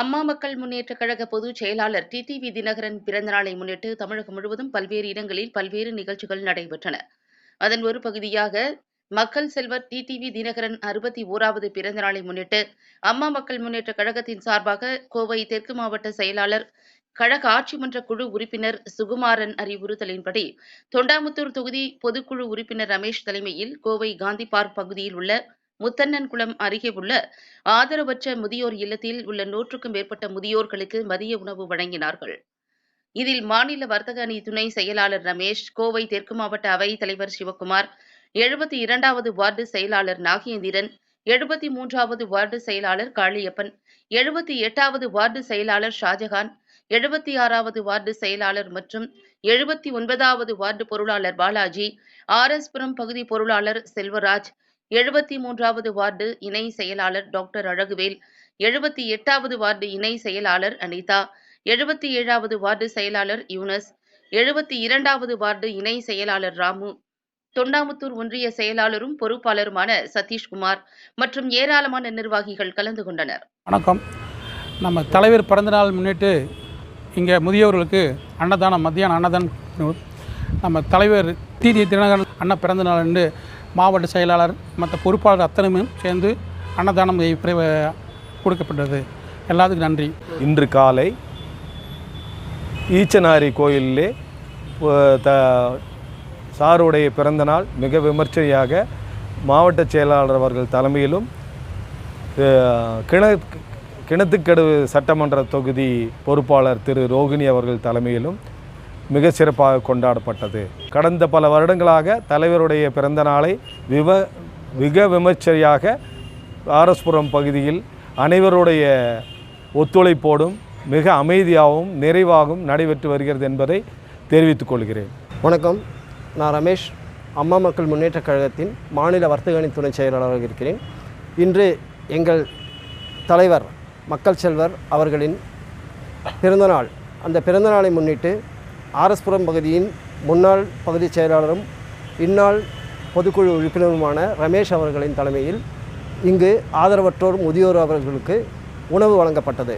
அம்மா மக்கள் முன்னேற்றக் கழக பொதுச் செயலாளர் டிடிவி தினகரன் பிறந்தநாளை முன்னிட்டு தமிழகம் முழுவதும் பல்வேறு இடங்களில் பல்வேறு நிகழ்ச்சிகள் நடைபெற்றன. அதன் ஒரு பகுதியாக மக்கள் செல்வர் டிடிவி தினகரன் 61வது பிறந்தநாளை முன்னிட்டு அம்மா மக்கள் முன்னேற்றக் கழகத்தின் சார்பாக கோவை தெற்கு மாவட்ட செயலாளர், கழக ஆட்சிமன்ற குழு உறுப்பினர் சுகுமாரன் அறிவுறுத்தலின்படி தொண்டாமுத்தூர் தொகுதி பொதுக்குழு உறுப்பினர் ரமேஷ் தலைமையில் கோவை காந்தி பார்க் பகுதியில் உள்ள முத்தண்ணன்குளம் அருகே உள்ள ஆதரவற்ற முதியோர் இல்லத்தில் உள்ள 100க்கும் மேற்பட்ட முதியோர்களுக்கு மதிய உணவு வழங்கினார்கள். இதில் மாநில வர்த்தக அணி துணை செயலாளர் ரமேஷ், கோவை தெற்கு மாவட்ட அவைத் தலைவர் சிவக்குமார், 72வது வார்டு செயலாளர் நாகேந்திரன், 73வது வார்டு செயலாளர் காளியப்பன், 78வது வார்டு செயலாளர் ஷாஜகான், 76வது வார்டு செயலாளர் மற்றும் 79வது வார்டு பொருளாளர் பாலாஜி, ஆர்.எஸ். புரம் பகுதி பொருளாளர் செல்வராஜ், 73வது வார்டு இணை செயலாளர் டாக்டர் அழகுவேல், 78வது வார்டு இணை செயலாளர் அனிதா, 77வது வார்டு செயலாளர் யூனஸ், 72வது வார்டு இணை செயலாளர் ராமு, தொண்டாமுத்தூர் ஒன்றிய செயலாளரும் பொறுப்பாளருமான சதீஷ்குமார் மற்றும் ஏராளமான நிர்வாகிகள் கலந்து கொண்டனர். வணக்கம். நம்ம தலைவர் பிறந்தநாள் முன்னிட்டு இங்கே முதியோர்களுக்கு அன்னதானம், மத்தியான அன்னதானம் நம்ம தலைவர் டிடிவி தினகரன் அண்ணா பிறந்தநாள் என்று மாவட்ட செயலாளர் மற்ற பொறுப்பாளர் அத்தனையும் சேர்ந்து அன்னதானம் கொடுக்கப்பட்டது. எல்லாத்துக்கும் நன்றி. இன்று காலை ஈச்சனாரி கோயிலிலே சாருடைய பிறந்தநாள் மிக விமர்சையாக மாவட்ட செயலாளர் அவர்கள் தலைமையிலும் கிணத்துக்கடு சட்டமன்ற தொகுதி பொறுப்பாளர் திரு ரோகிணி அவர்கள் தலைமையிலும் மிக சிறப்பாக கொண்டாடப்பட்டது. கடந்த பல வருடங்களாக தலைவருடைய பிறந்த நாளை மிக விமர்சையாக ஆர்.எஸ். புரம் பகுதியில் அனைவருடைய ஒத்துழைப்போடும் மிக அமைதியாகவும் நிறைவாகவும் நடைபெற்று வருகிறது என்பதை தெரிவித்துக் கொள்கிறேன். வணக்கம். நான் ரமேஷ், அம்மா மக்கள் முன்னேற்றக் கழகத்தின் மாநில வர்த்தக அணி துணை செயலாளராக இருக்கிறேன். இன்று எங்கள் தலைவர் மக்கள் செல்வர் அவர்களின் பிறந்தநாள். அந்த பிறந்தநாளை முன்னிட்டு ஆர்.எஸ். புரம் பகுதியின் முன்னாள் பகுதி செயலாளரும் இந்நாள் பொதுக்குழு உறுப்பினருமான ரமேஷ் அவர்களின் தலைமையில் இங்கு ஆதரவற்றோர் முதியோர் அவர்களுக்கு உணவு வழங்கப்பட்டது.